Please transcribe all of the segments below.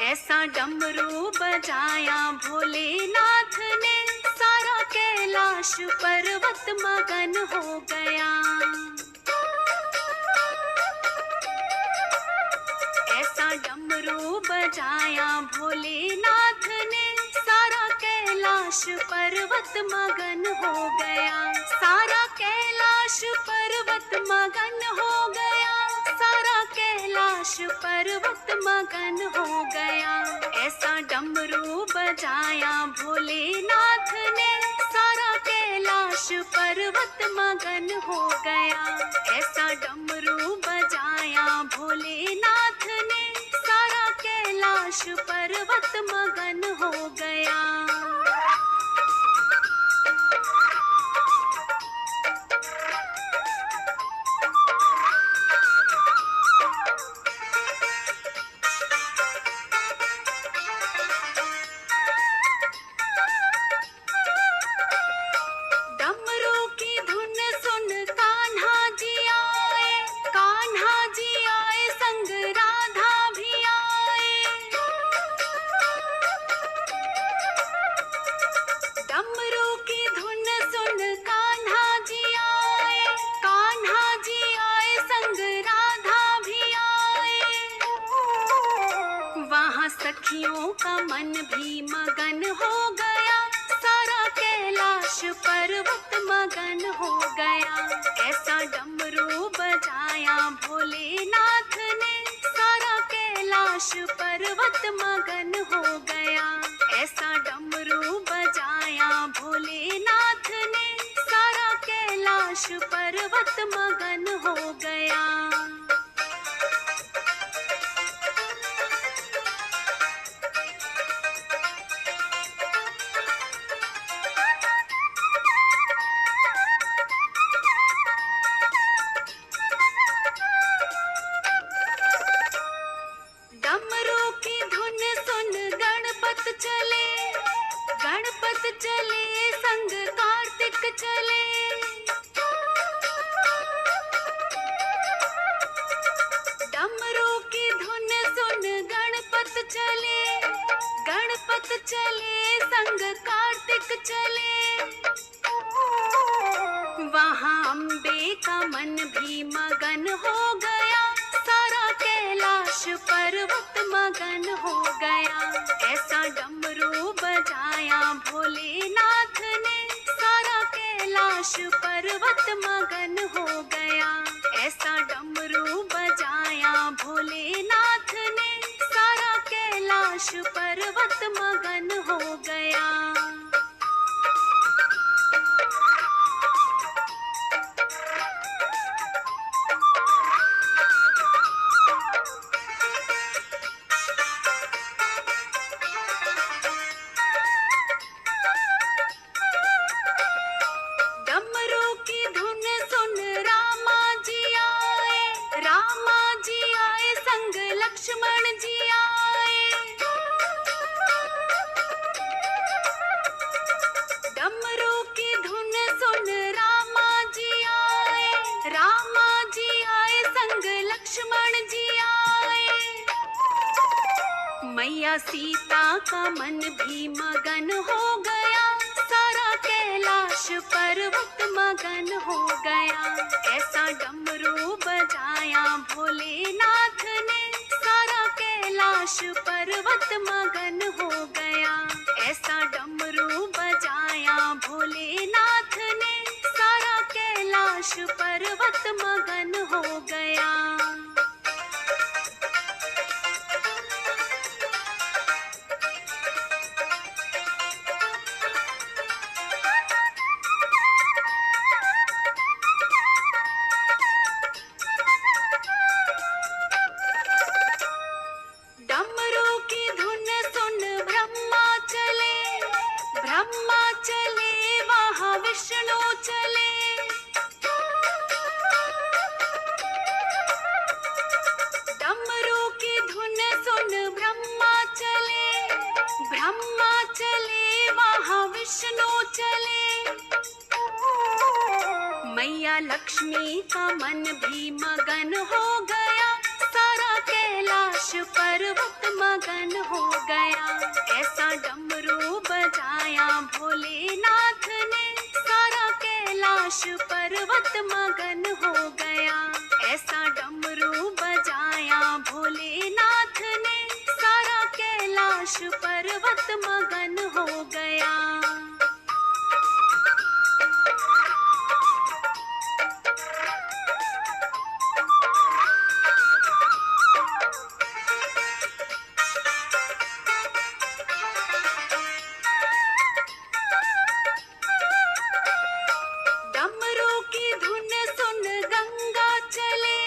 ऐसा डमरू बजाया भोलेनाथ ने, सारा कैलाश पर्वत मगन हो गया। ऐसा डमरू बजाया भोलेनाथ ने, सारा कैलाश पर्वत मगन हो गया। सारा कैलाश पर्वत मगन हो गया। सारा कैलाश पर्वत मगन हो गया। ऐसा डमरू बजाया भोलेनाथ ने, सारा कैलाश पर्वत मगन हो गया। ऐसा डमरू बजाया भोलेनाथ ने, सारा कैलाश पर्वत मगन हो गया। सखियों का मन भी मगन हो गया। सारा कैलाश पर्वत मगन हो गया। ऐसा डमरू बजाया भोलेनाथ ने, सारा कैलाश पर्वत मगन हो गया। ऐसा डमरू बजाया भोलेनाथ ने, सारा कैलाश पर्वत मगन हो गया। गणपत चले संग कार्तिक चले। डमरू की धुन सुन गणपत चले। गणपत चले संग कार्तिक चले। वहाँ अम्बे का मन भी मगन हो गया। सारा कैलाश पर्वत मगन हो गया। ऐसा डमरू बजाया भोलेनाथ ने, सारा कैलाश पर्वत मगन हो गया। ऐसा डमरू बजाया भोलेनाथ ने, सारा कैलाश पर्वत मगन हो गया। लक्ष्मण जी आए। डमरू की धुन सुन रामा जी आए। रामा जी आए संग लक्ष्मण जी आए। मैया सीता का मन भी मगन हो गया। सारा कैलाश पर्वत मगन हो गया। ऐसा डमरू बजाया भोलेनाथ ने, सारा कैलाश पर्वत मगन हो गया। ऐसा डमरू बजाया भोलेनाथ ने, सारा कैलाश पर्वत मगन हो गया। ब्रह्मा चले वहाँ विष्णु चले। डमरू की धुन सुन ब्रह्मा चले। ब्रह्मा चले वहाँ विष्णु चले। मैया लक्ष्मी का मन भी मगन हो गया। सारा कैलाश पर पर्वत मगन हो गया। ऐसा डमरू बजाया भोलेनाथ ने, सारा कैलाश पर्वत मगन हो गया। ऐसा डमरू बजाया भोलेनाथ ने, सारा कैलाश पर्वत मगन हो गया। डमरू की धुन सुन गंगा चले,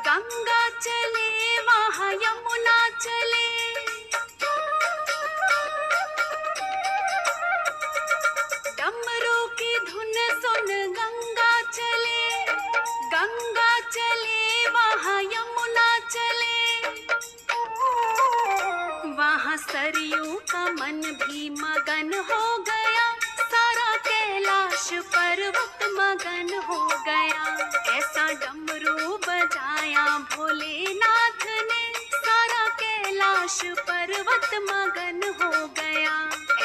गंगा चले वहाँ यमुना चले। डमरू की धुन सुन गंगा चले, गंगा चले वहाँ यमुना चले। वहाँ सरयू का मन भी मगन हो गया, सारा कैलाश पर्वत मगन हो गया। ऐसा डमरू बजाया भोलेनाथ ने, सारा कैलाश पर्वत मगन हो गया।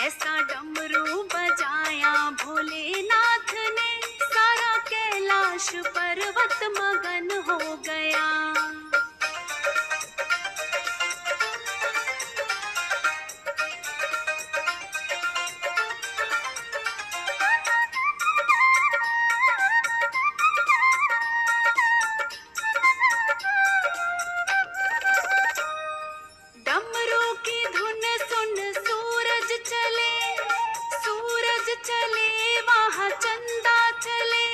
ऐसा डमरू बजाया भोलेनाथ ने, सारा कैलाश पर्वत मगन हो गया। डमरू की धुन सुन सूरज चले, सूरज चले वहाँ चंदा चले।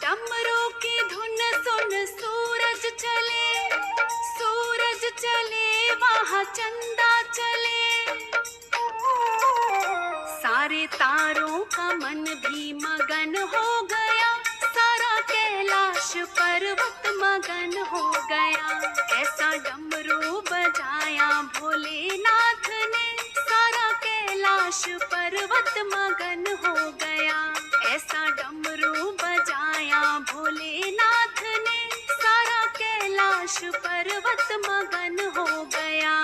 डमरू की धुन सुन सूरज चले, सूरज चले वहाँ चंदा चले। सारे तारों का मन भी मगन हो गया, सारा कैलाश पर्वत मगन हो गया। ऐसा डमरू बजाया भोलेनाथ ने, सारा कैलाश पर्वत मगन हो गया। ऐसा डमरू बजाया भोलेनाथ ने, सारा कैलाश पर्वत मगन हो गया।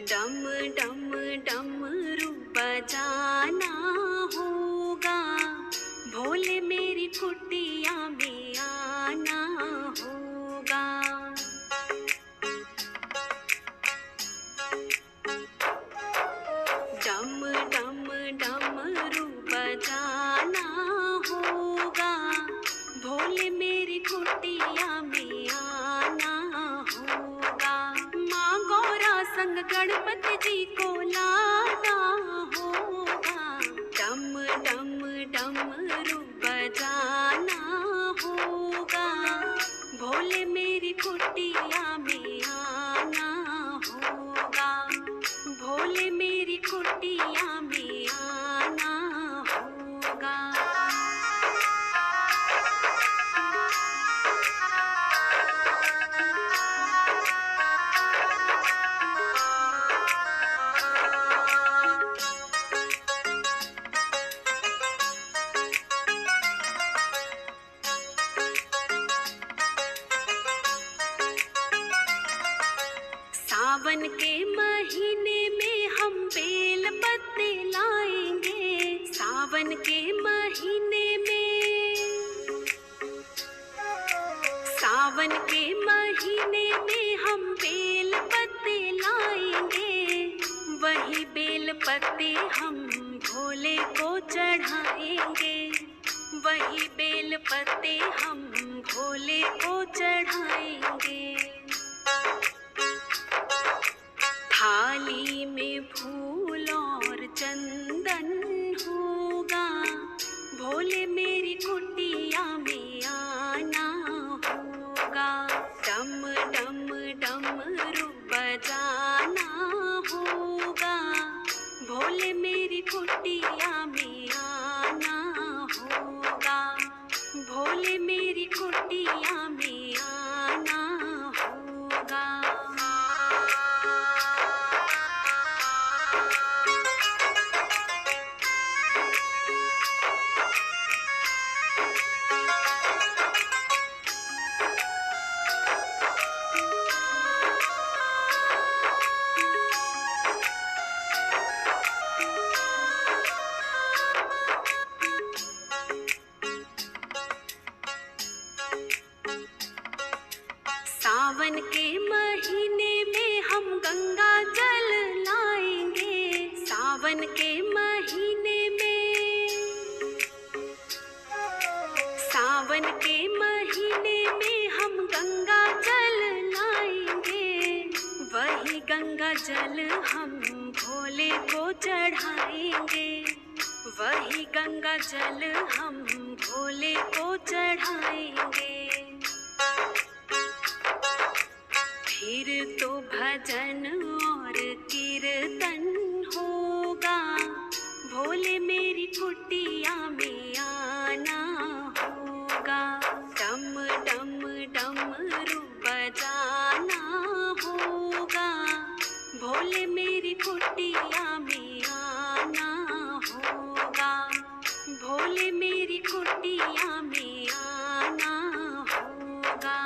डम डम डमरू बजाना होगा, भोले मेरी कुटिया में आना होगा। डम डम डमरू बजाना होगा, भोले मेरी कुटिया में आना होगा। माँ गौरा संग गणपति जी को लाना होगा। डम डम डमरू बजाना होगा, भोले मेरी कुटिया में आना होगा। भोले मेरी कुटिया में आना होगा। सावन के महीने में हम बेल पत्ते लाएंगे। सावन के महीने में, सावन के महीने में हम बेल पत्ते लाएंगे। वही बेल पत्ते हम भोले को चढ़ाएंगे। वही बेल पत्ते हम भोले को चढ़ाएंगे। थाली में फूल और चंदन होगा, भोले मेरी कुटिया में आना सावन के महीने में हम गंगा जल लाएंगे। सावन के महीने में, सावन के महीने में हम गंगा जल लाएंगे। वही गंगा जल हम भोले को चढ़ाएंगे। वही गंगा जल हम भोले को चढ़ाएंगे। फिर तो भजन और कीर्तन होगा। भोले मेरी कुटिया में आना होगा। डम डम डमरू बजाना होगा। भोले मेरी कुटिया में आना होगा। भोले मेरी कुटिया में आना होगा।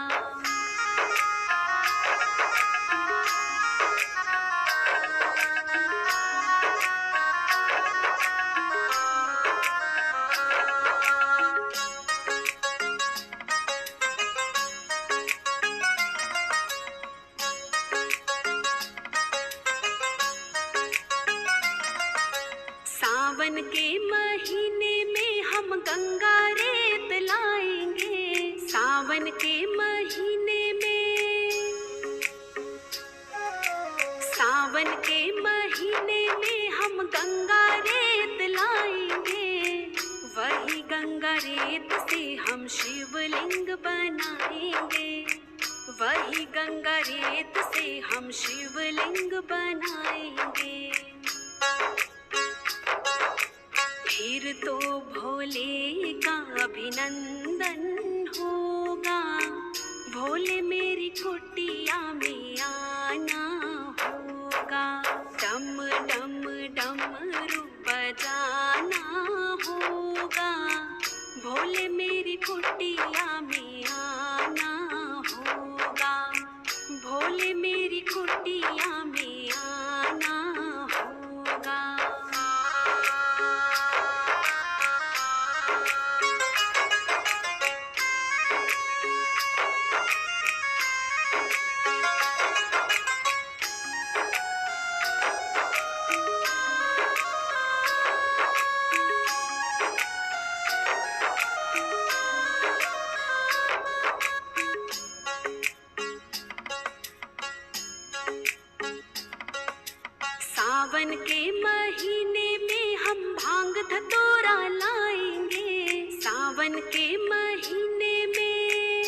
सावन के महीने में हम गंगा रेत लाएंगे। सावन के महीने में, सावन के महीने में हम गंगा रेत लाएंगे। वही गंगा रेत से हम शिवलिंग बनाएंगे। वही गंगा रेत से हम शिवलिंग बनाएंगे। फिर तो भोले का अभिनंदन होगा। भोले मेरी कुटिया में आना होगा। डम डम डमरू बजाना होगा। भोले मेरी कुटिया में आना होगा। भोले मेरी कुटिया में आना होगा। सावन के महीने में हम भांग धतूरा लाएंगे। सावन के महीने में,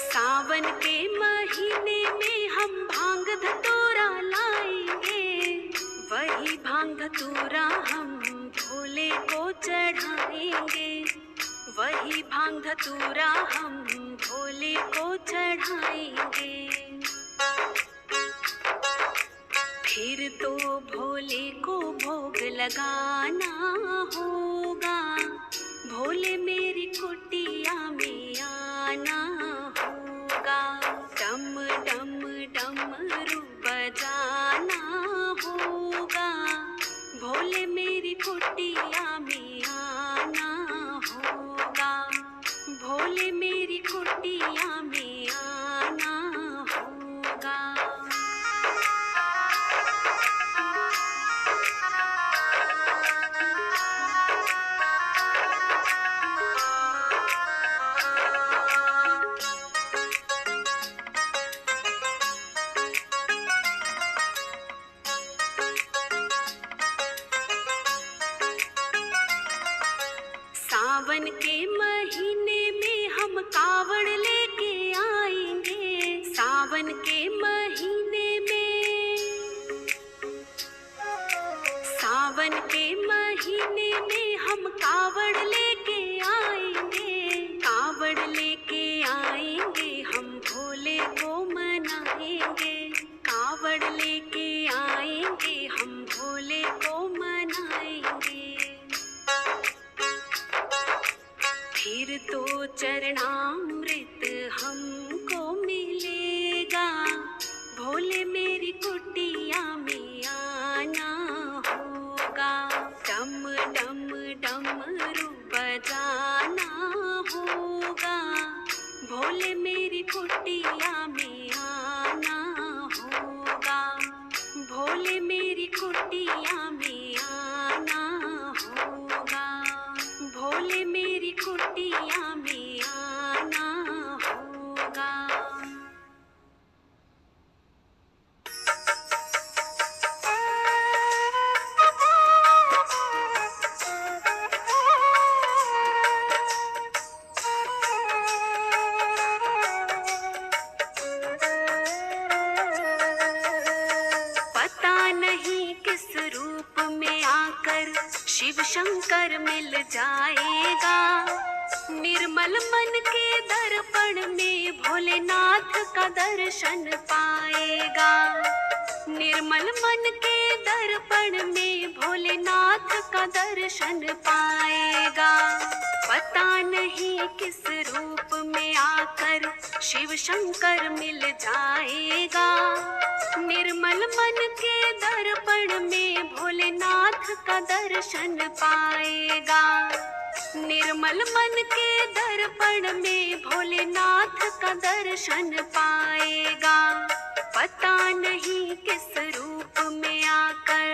सावन के महीने में हम भांग धतूरा लाएंगे। वही भांग धतूरा हम भोले को चढ़ाएंगे। वही भांग धतूरा हम भोले को चढ़ाएंगे। फिर तो भोले को भोग लगाना होगा। भोले मेरी कुटिया में आना होगा। डम डम डमरू बजाना होगा। भोले मेरी कुटिया में आना होगा। भोले मेरी कुटिया में आना होगा। सावन के महीने में हम कावड़ लेके आएंगे। सावन के महीने में, सावन के महीने में हम कावड़ लेके आएंगे। कावड़ लेके आएंगे हम भोले को मनाएंगे। कावड़ लेके आएंगे हम भोले को मनाएंगे। फिर तो चरणामृत हमको मिलेगा। भोले मेरी कुटिया में आना होगा। डम डम डमरू बजाना होगा। भोले मेरी कुटिया में आना होगा, भोले मेरी कुटिया में आना होगा, भोले मेरी कुटिया में आना होगा। शिव शंकर मिल जाएगा, निर्मल मन के दर्पण में भोलेनाथ का दर्शन पाएगा, निर्मल मन के दर्पण में भोलेनाथ का दर्शन पाएगा। पता नहीं किस रूप में आकर शिव शंकर मिल जाएगा, निर्मल मन के दर्पण में भोलेनाथ का दर्शन पाएगा, निर्मल मन के दर्पण में भोलेनाथ का दर्शन पाएगा। पता नहीं किस रूप में आकर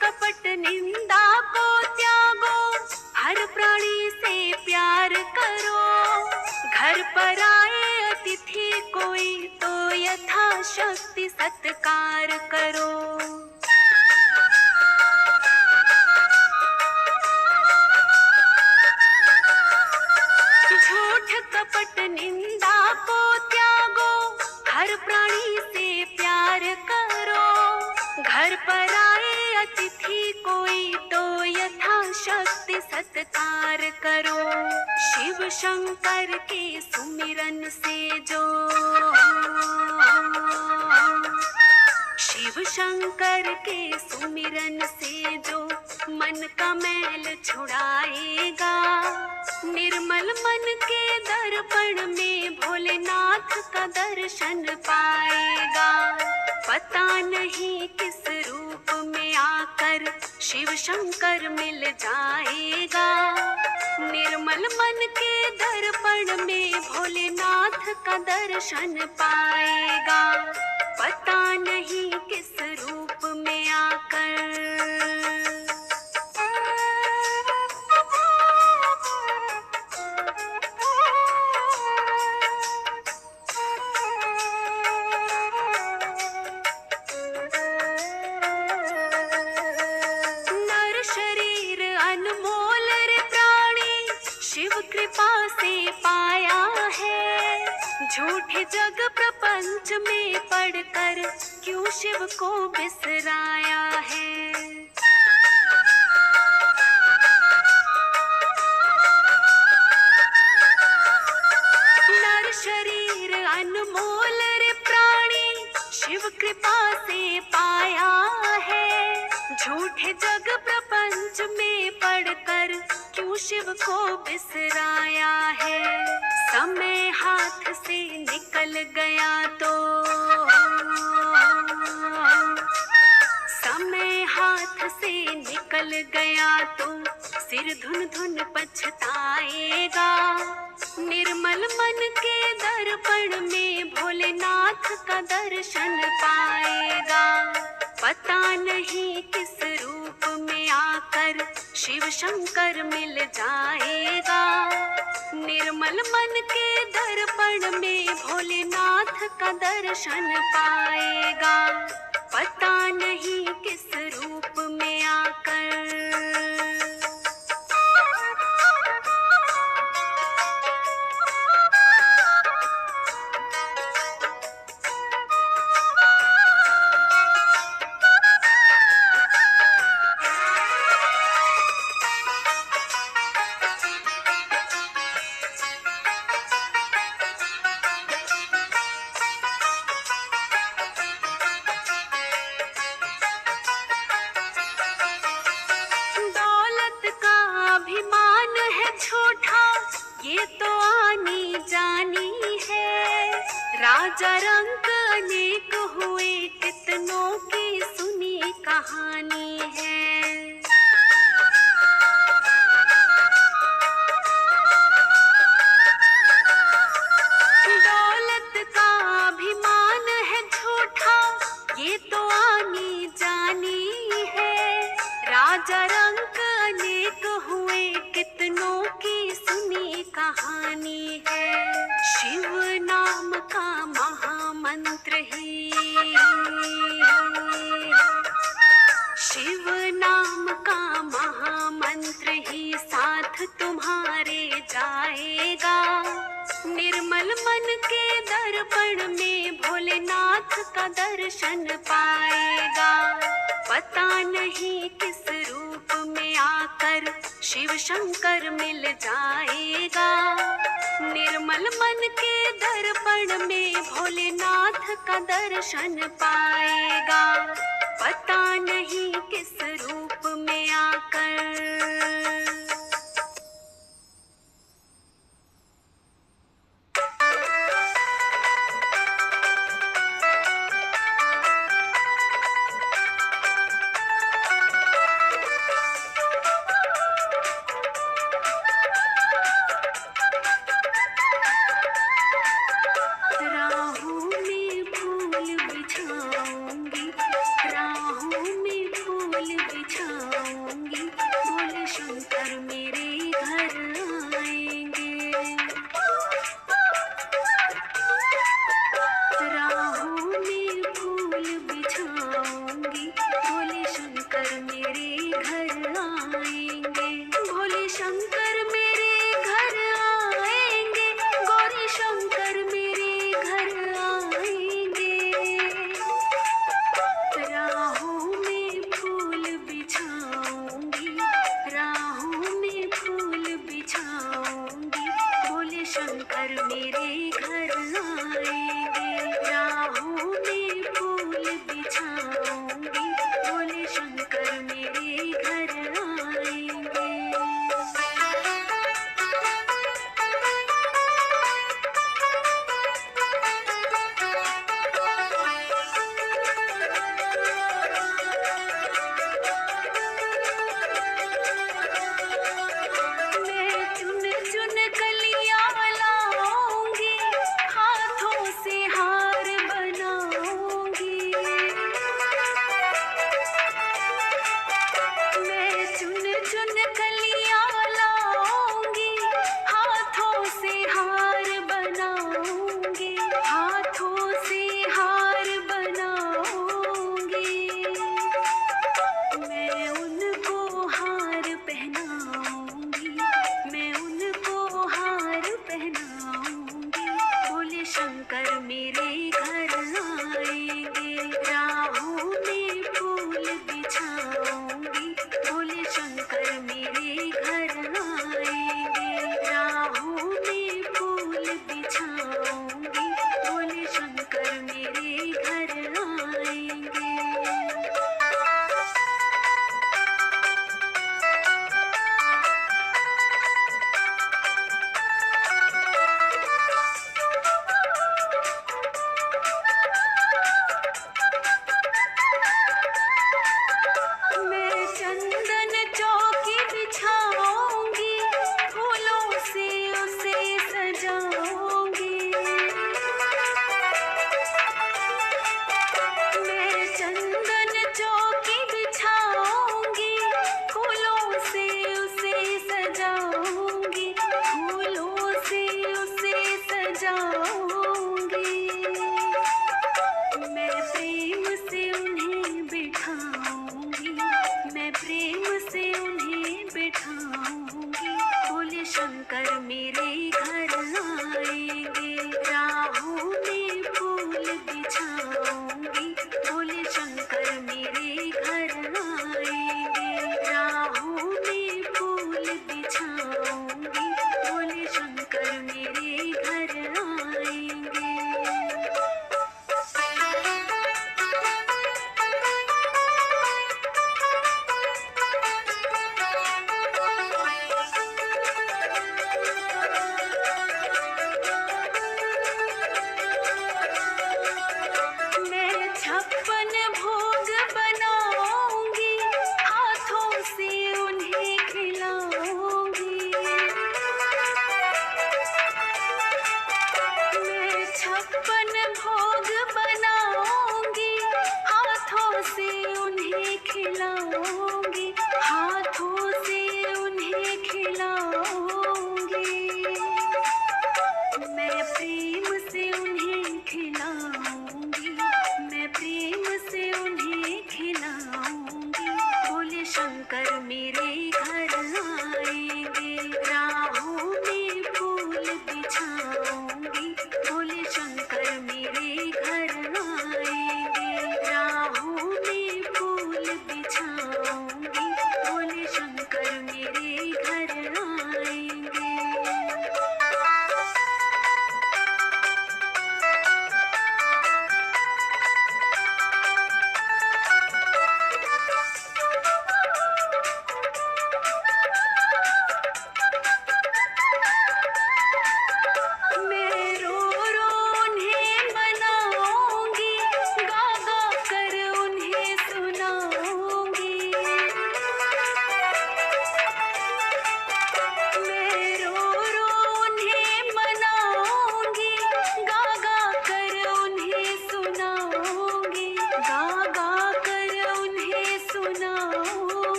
कपट निंदा को त्यागो, हर प्राणी से प्यार करो, घर पर आए अतिथि कोई तो यथाशक्ति सत्कार करो। झूठ कपट निंदा को त्यागो, हर प्राणी से प्यार करो, घर पर आए अतिथि कोई तो यथाशक्ति सत्कार करो। शिव शंकर के सुमिरन से जो, शिव शंकर के सुमिरन से जो मन का मैल छुड़ाएगा, निर्मल मन के दर्पण में भोलेनाथ का दर्शन पाएगा। पता नहीं किस रूप में आकर शिव शंकर मिल जाएगा, निर्मल मन के दर्पण में भोलेनाथ का दर्शन पाएगा। पता नहीं किस रूप में आकर कृपा से पाया है, झूठे जग प्रपंच में पढ़कर क्यों शिव को बिसराया है। नर शरीर अनमोल रे प्राणी, शिव कृपा से पाया है, झूठे जग प्रपंच में पढ़कर क्यों शिव को बिसराया है। समय हाथ से निकल गया तो, समय हाथ से निकल गया तो सिर धुन धुन पछताएगा, निर्मल मन के दर्पण में भोलेनाथ का दर्शन पाएगा। पता नहीं किस रूप में आकर शिव शंकर मिल जाएगा, निर्मल मन के दर्पण में भोलेनाथ का दर्शन पाएगा। पता नहीं किस रूप में आकर ये तो आनी जानी है। राजा रंक अनेक हुए, कितनों की सुनी कहानी है। दौलत का अभिमान है झूठा, ये तो आनी जानी है। राजा रंक अनेक हुए, कितनों की सुनी कहानी है। शिव नाम का महामंत्र ही, शिव नाम का महामंत्र ही साथ तुम्हारे जाएगा। निर्मल मन के दर्पण में भोलेनाथ का दर्शन पाएगा। पता नहीं किस रूप में आकर शिव शंकर मिल जाएगा। निर्मल मन के दर्पण में भोलेनाथ का दर्शन पाएगा। पता नहीं किस रूप में आकर। राहों में फूल बिछाऊंगी, राहों में फूल बिछाऊंगी,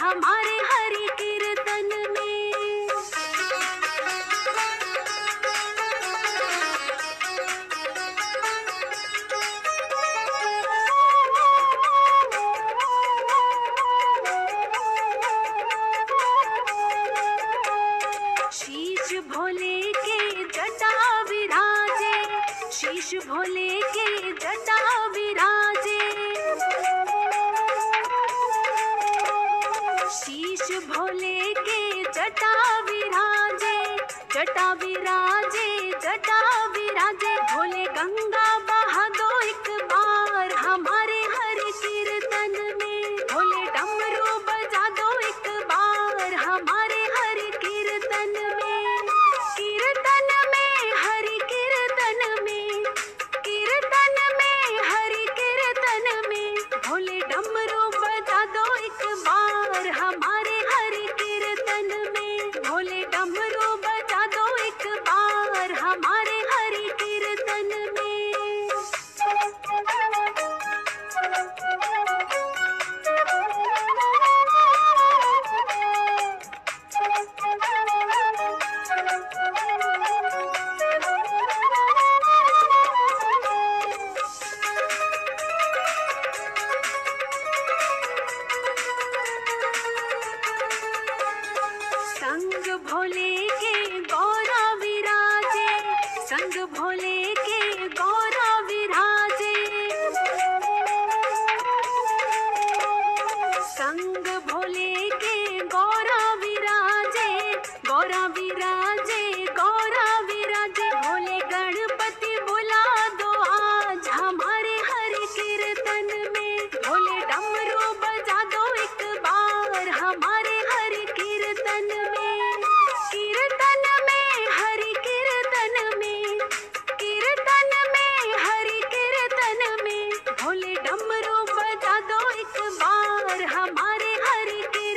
हमारे हरि कीर्तन में। शीश भोले के जटा विराजे, शीश भोले के जटा विराजे, शीश भोले के जटा विराजे, जटा विराजे, जटा विराजे। भोले गंगा बहा दो एक बार हमारे हरि कीर्तन में, भोले डमरू बजा दो एक बार हमारे हरि कीर्तन में। कीर्तन में हरि कीर्तन में, कीर्तन में हरि कीर्तन में, भोले डमरू बजा दो एक बार हमारे हरि कीर्तन में, भोले डमरू बजा दो एक बार हमारे हरि कीर्तन में। संग भोले के गौरा विराजे, संग भोले के गौरा विराजे, संग भोले के गौरा विराजे, गौरा विराजे, गौरा विराजे। भोले गणपति बुला दो आज हमारे हरि कीर्तन में, भोले डमरू बजा दो एक बार हमारे हरि कीर्तन में। कीर्तन में हरि कीर्तन में, कीर्तन में हरि कीर्तन में, भोले डमरू बजा दो एक बार हमारे हरि कीर्तन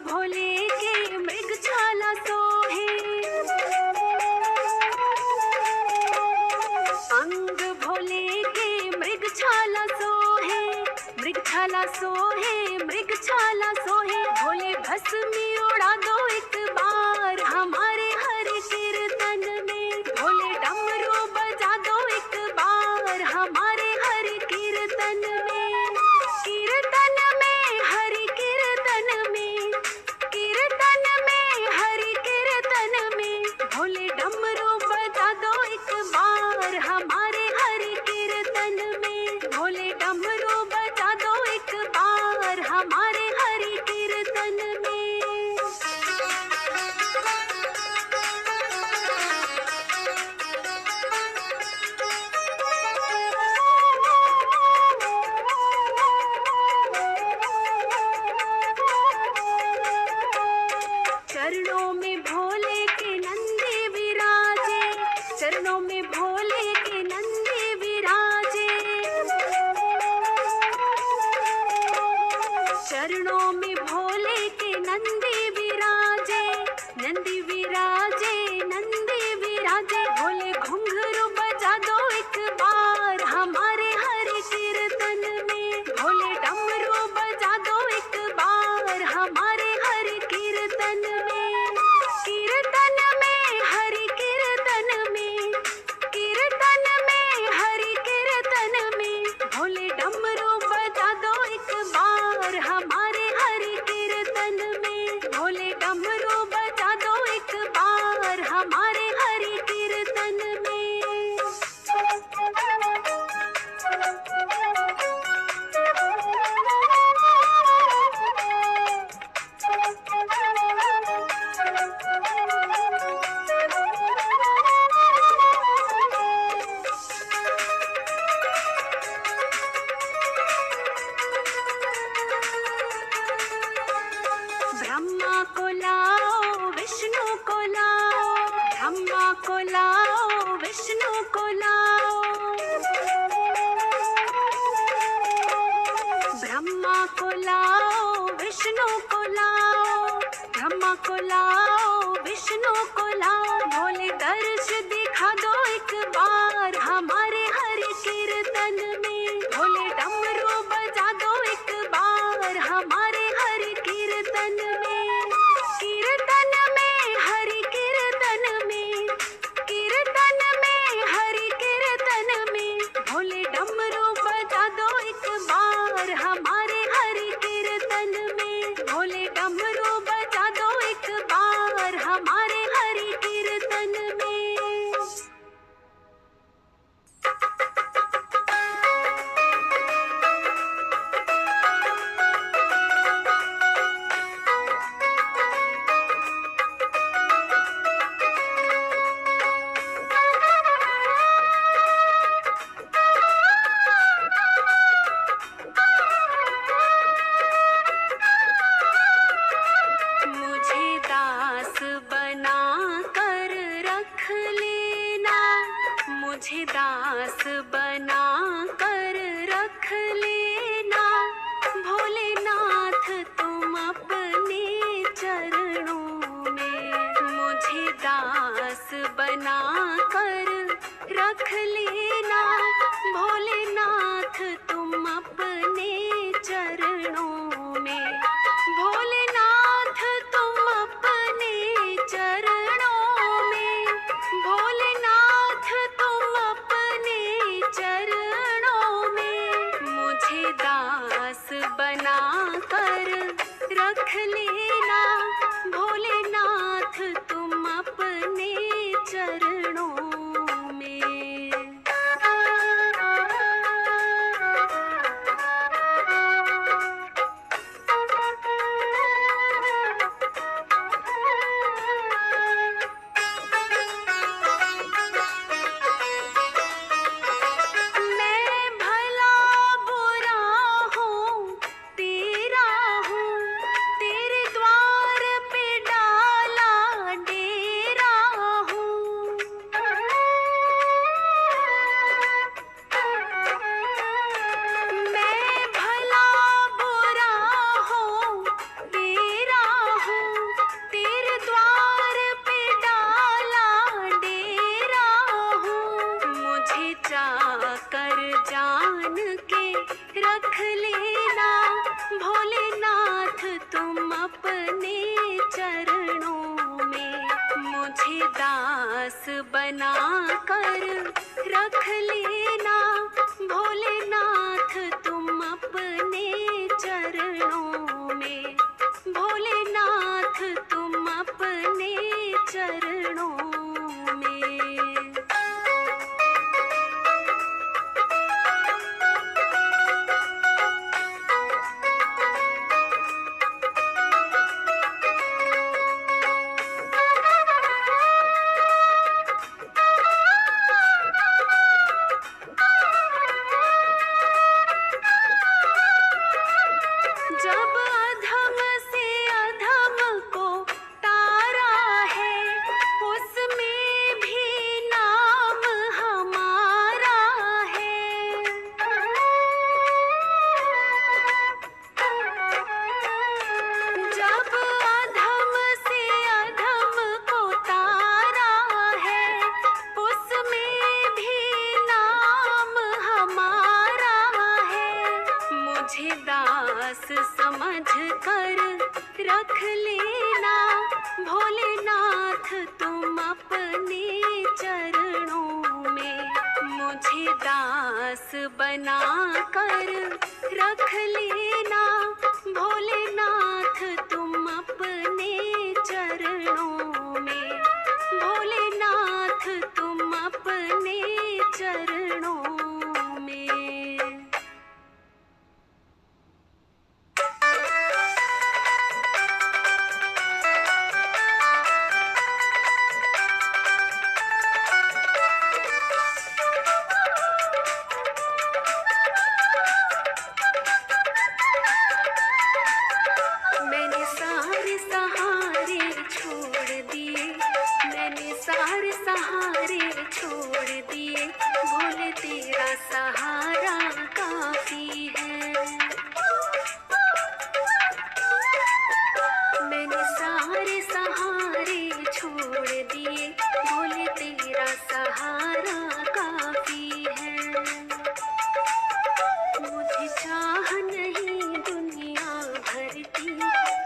भोले के मृगछाला सोहे, अंग भोले के मृगछाला सोहे, मृगछाला सोहे, मृगछाला सोहे। भोले भस्मी उड़ा दो एक बार हमारे हर कीर्तन में, भोले डमरू बजा दो एक बार हमारे हर कीर्तन में, कीर्तन में हरि कीर्तन में, कीर्तन में हरि कीर्तन में। भोले डमरू बजा दो एक बार हमारे हर कीर्तन में, भोले डमरू बजा दो एक बार हमारे हर कीर्तन में। चरणों में भोले के नंदी विराजे, चरणों में भोले के नंदी विराजे, चरणों में भोले के नंदी विराजे, नंदी विराजे, नंदी विराजे। भोले घुंघरू बजा दो एक बार हमारे हर कीर्तन में, भोले डमरू बजा दो एक बार हमारे हर कीर्तन में, कीर्तन में हरि कीर्तन में, कीर्तन में हरि कीर्तन में। भोले डमरू बजा दो एक बार हमारे हर कीर्तन में, भोले डमरू बजा दो एक बार हमारे हर कीर्तन में। ब्रह्मा को लाओ विष्णु को लाओ, ब्रह्मा को लाओ विष्णु को लाओ, ब्रह्मा को लाओ विष्णु को लाओ, ब्रह्मा को लाओ विष्णु को लाओ। भोले दर्श दिखा दो एक बार हमारे हर कीर्तन में, भोले डमरू बजा दो एक बार हमारे हर कीर्तन में, कीर्तन में हरि कीर्तन में, कीर्तन में हरि कीर्तन में। भोले डमरू बजा दो एक बार हमारे हर कीर्तन में, भोले डमरू बजा दो एक बार हमारे हर कीर्तन में। मुझे दास बना कर रख लेना, मुझे दास बना कर रख लेना। भोलेनाथ तुम अपने चरणों में, मुझे दास बना कर रख लेना। भोलेनाथ तुम अपने चरणों में, भोलेनाथ तुम अपने चरणों में, भोलेनाथ तुम अपने चरणों में। मुझे दास बना कर रख लेना, भोलेनाथ तुम अपने चरणों में। दास बना कर रख लेना भोलेनाथ तुम अपने चरणों में, भोलेनाथ तुम अपने चरणों में। जब अधम से अधम को तारा है, उसमें भी नाम हमारा है। जब अधम से अधम को तारा है, उसमें भी नाम हमारा है। मुझे दास समझ कर रख लेना भोलेनाथ तुम अपने चरणों में, मुझे दास बना कर रख लेना भोलेनाथ तुम अपने चरणों में, भोलेनाथ तुम अपने चरणों में। मैंने सारे सहारे छोड़ दिए, मैंने सारे सहारे छोड़ दिए, भोले तेरा सहारा काफी है। मैंने सारे सहारे छोड़ दिए, भोले तेरा सहारा काफी है। मुझे चाह नहीं दुनिया भर की,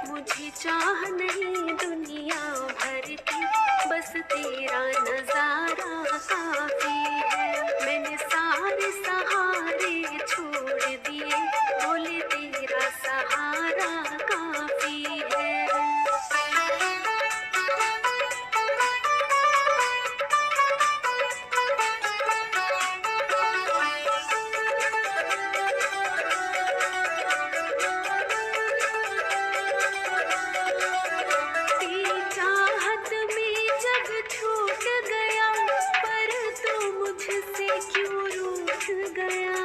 मुझे चाह नहीं दुनिया भर की, बस तेरा नजारा काफी है। मैंने सारे सहारे छोड़ दिए, बोले तेरा सहारा काफी है। तेरी चाहत में जब छूट गया, पर तू मुझसे क्यों रूठ गया।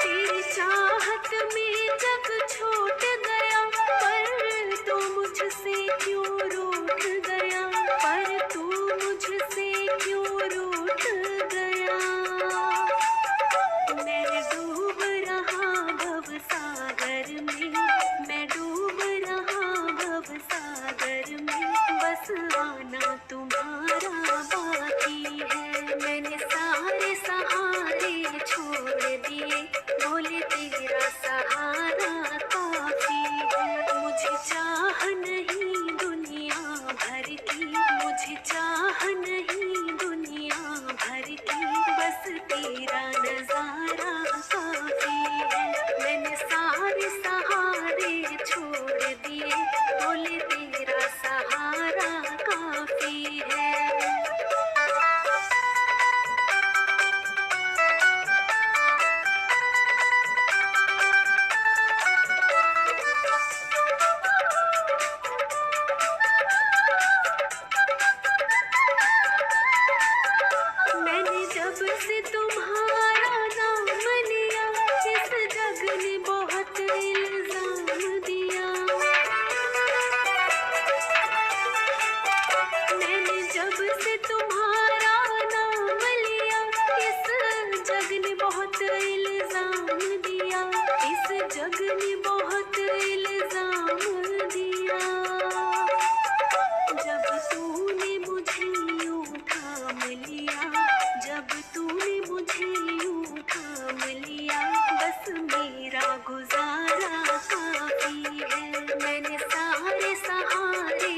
तेरी चाहत में जब छूट गया, पर तू मुझसे क्यों रूठ गया, पर तू मुझसे क्यों रूठ गया। मैं डूब रहा भव सागर में, मैं डूब रहा भव सागर में, बस आना तुम्हारा बाकी है। मैंने सारे सहारे छोड़ दिए, बोले तेरा सहारा काफी है। मुझे चाह नहीं दुनिया भर की, मुझे चाह नहीं दुनिया भर की, बस तेरा नजारा काफी है। मैंने सारे सहारे छोड़ दिए, बोले तेरा सहारा काफी है। मैंने जब से तुम्हारा नाम लिया, इस जग ने बहुत इल्जाम दिया। मैंने जब से तुम्हारा नाम लिया, इस जग ने बहुत इल्जाम दिया, इस जग ने बहुत इल्जाम दिया। जब तूने मुझे यूं थाम लिया, जब तूने मुझे यूं थाम लिया, बस मेरा गुजारा काफी है। मैंने सारे सहारे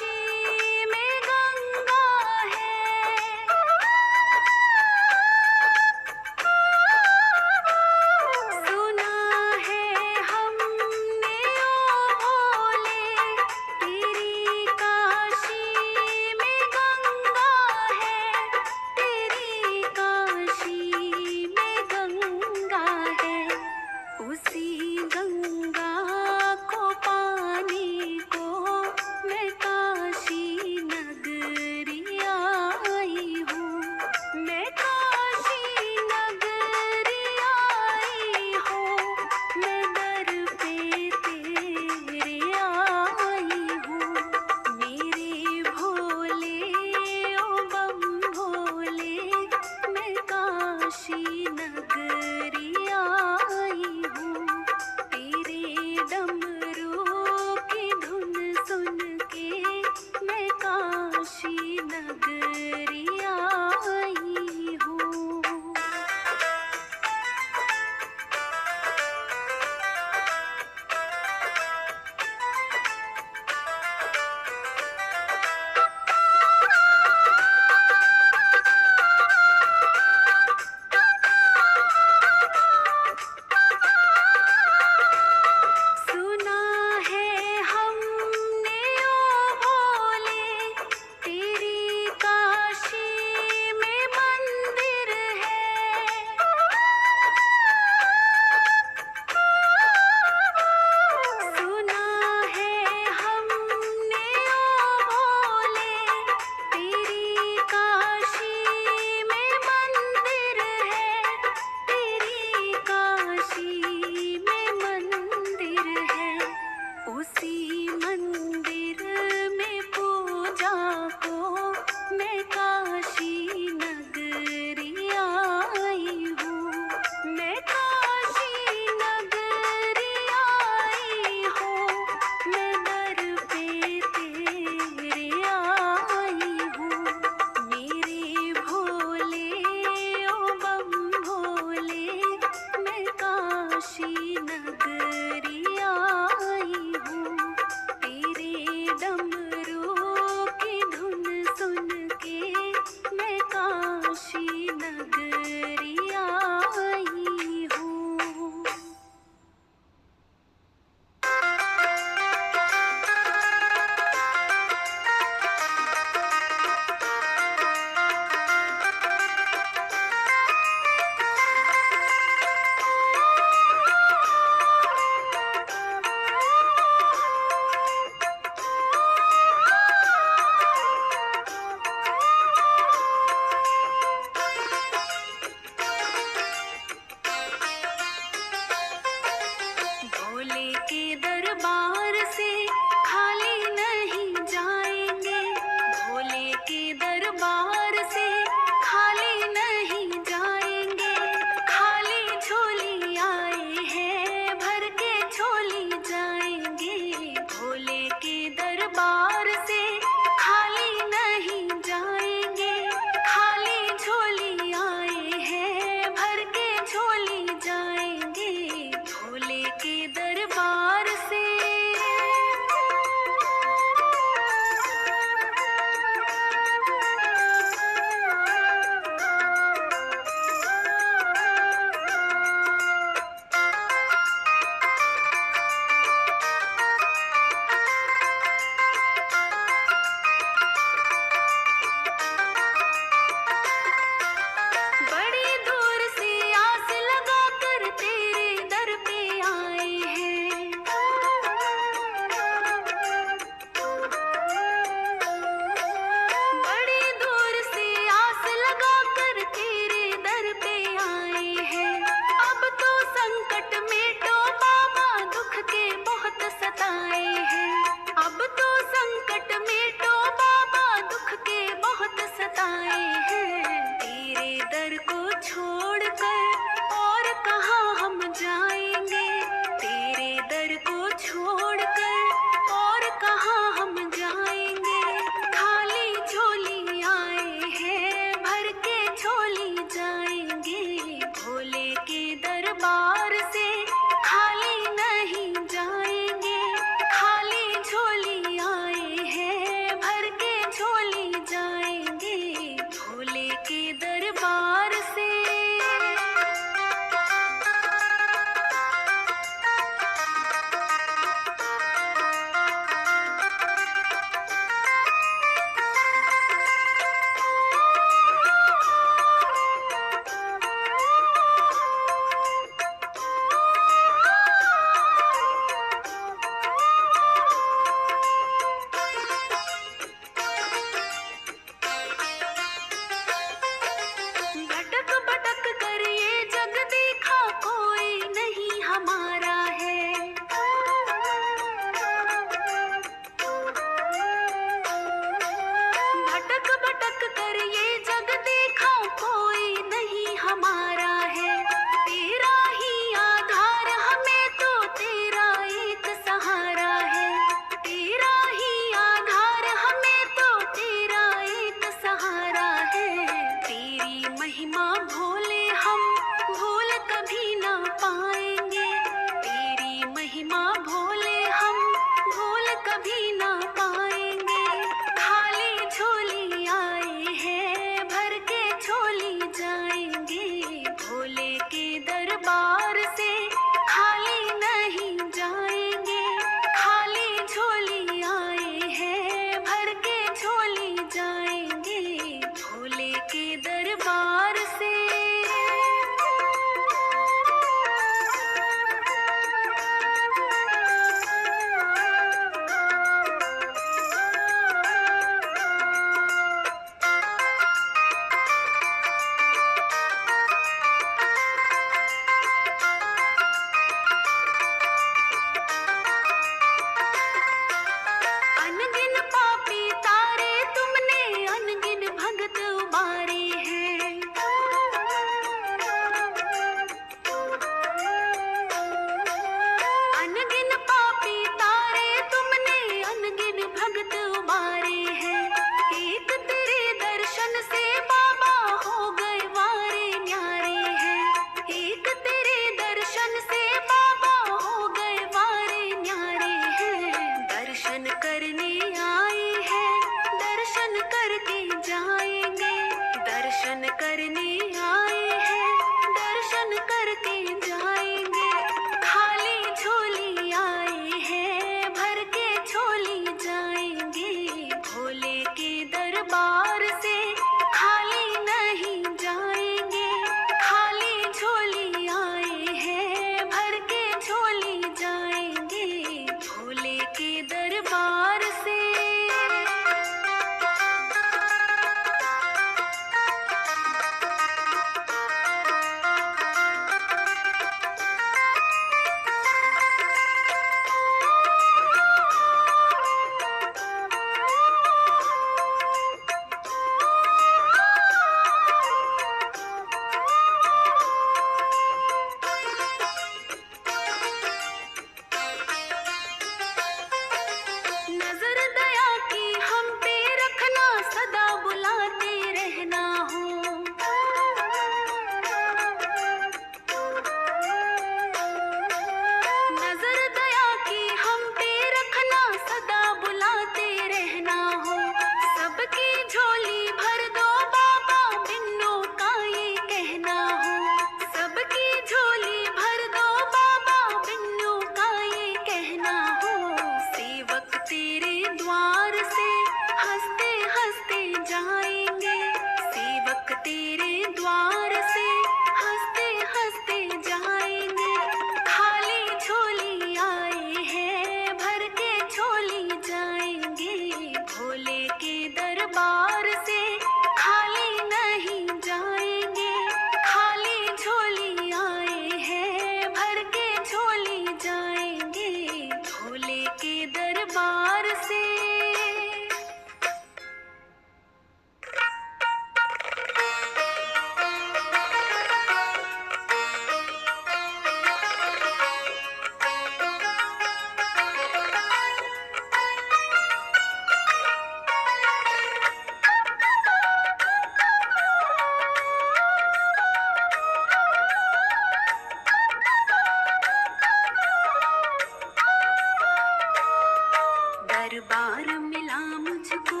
दरबार मिला मुझको,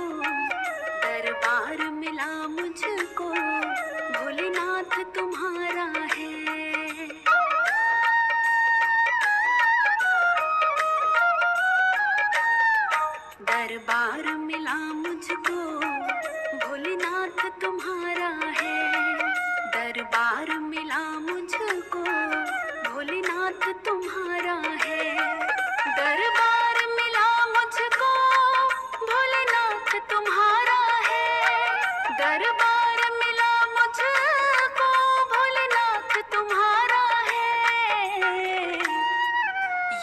दरबार मिला मुझको, भोलेनाथ तुम्हारा है। दरबार मिला मुझको, भोलेनाथ तुम्हारा है। दरबार मिला मुझको, भोलेनाथ तुम्हारा है। दरबार मिला मुझको, भोलेनाथ तुम्हारा है। दरबार मिला मुझको, भोलेनाथ तुम्हारा है।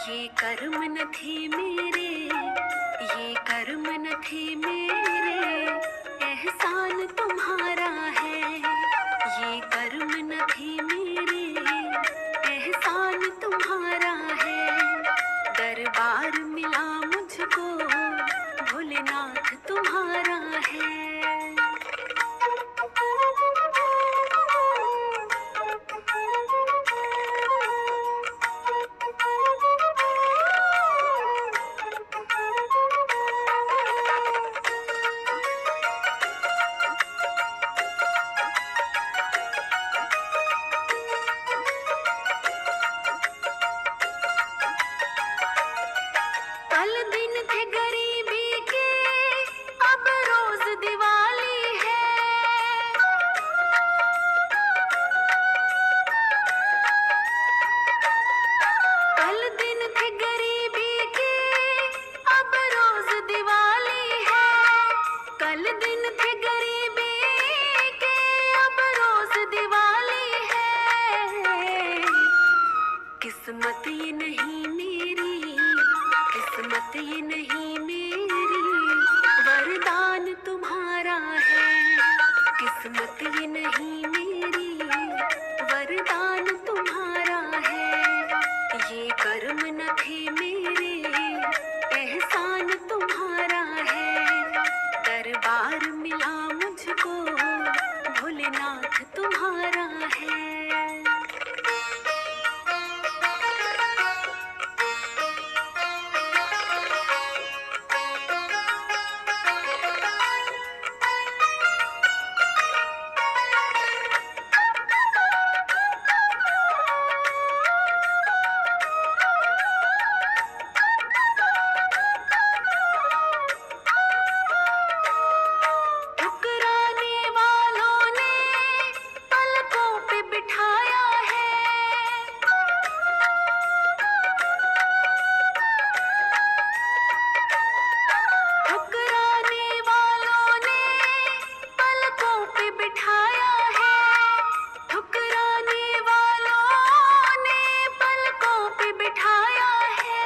ये कर्म न थे मेरे, ये कर्म न थे मेरे, एहसान तुम्हारा है। ये कर्म न थे मेरे, एहसान तुम्हारा है। दरबार मिला मुझको, भोलेनाथ तुम्हारा है। कल दिन थे गरीबी के, अब रोज दिवाली है। कल दिन थे गरीबी के, अब रोज दिवाली है। कल दिन थे गरीबी के, अब रोज दिवाली है। किस्मत ये नहीं मेरी, किस्मत ये नहीं मेरी, वरदान तुम्हारा है। किस्मत ये नहीं मेरी, वरदान तुम्हारा है। ये कर्म न थे मेरे, एहसान तुम्हारा है। दरबार मिला मुझको, भोलेनाथ तुम्हारा है। ठुकराने वालों ने पलकों पे बिठाया है। ठुकराने वालों ने पलकों पे बिठाया है। ठुकराने वालों ने पलकों पे बिठाया है।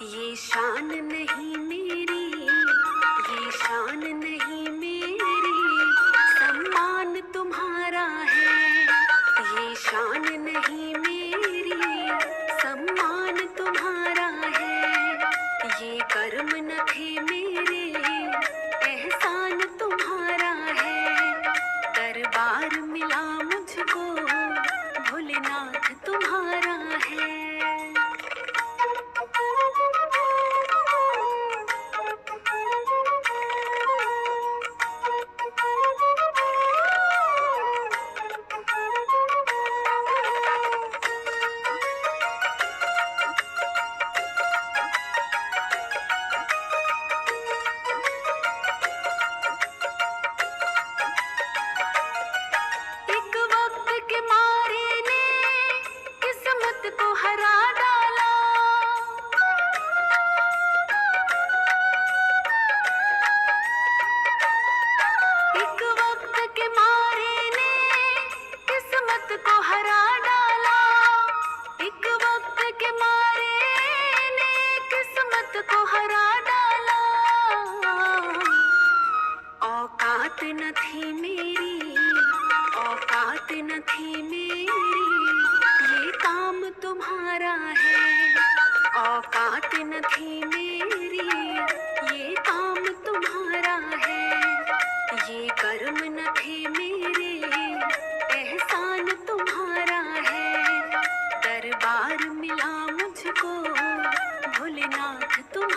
ये शान नहीं मेरी, ये शान नहीं मेरी, सम्मान तुम्हारा है। ये शान नहीं मेरी, सम्मान तुम्हारा है। ये कर्म न थे मेरे, एहसान तुम्हारा है। दरबार मिला मुझको, भोलेनाथ तुम्हारा है। एक वक्त के मारे ने किस्मत को हरा डाला। एक वक्त के मारे ने किस्मत को हरा डाला। एक वक्त के मारे ने किस्मत को हरा डाला। औकात न थी मेरी, औकात न थी मेरी, ये काम तुम्हारा है। औकात न थी मेरी, ये काम तुम्हारा है। ये कर्म न थे मेरे, एहसान तुम्हारा है। दरबार मिला मुझको, भोलेनाथ तुम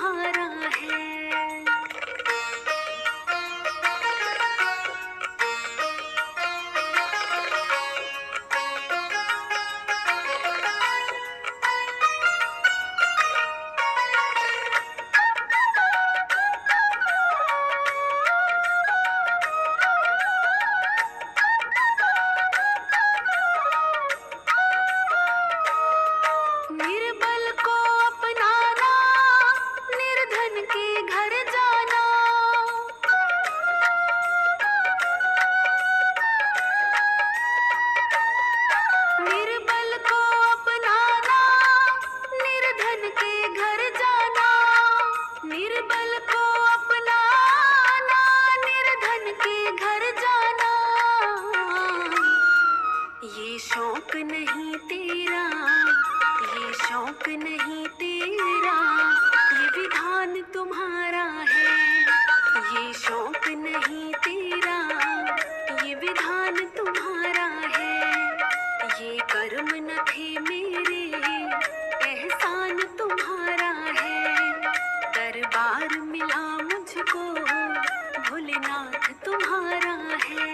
थे मेरे, एहसान तुम्हारा है। दरबार मिला मुझको, भोलेनाथ तुम्हारा है।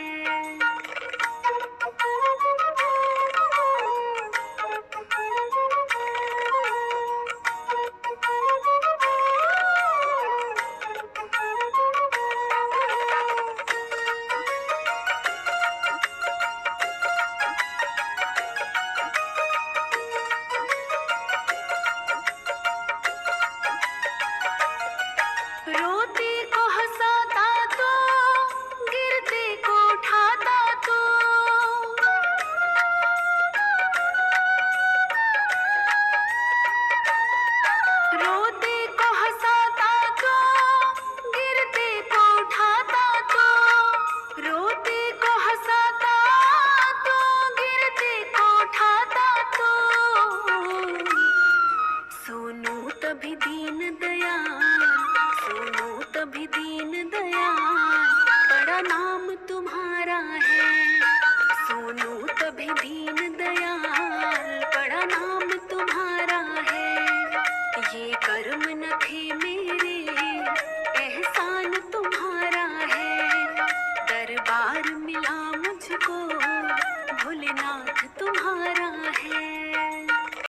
रोते को हंसाता तो, गिरते को उठाता तो। रोते को हंसाता तो, गिरते को उठाता तो। रोते को हंसाता तो, गिरते को उठाता तो। सोनू तभी दीन दयाल, सोनू तभी दीन दयाल, बड़ा नाम तुम्हारा है।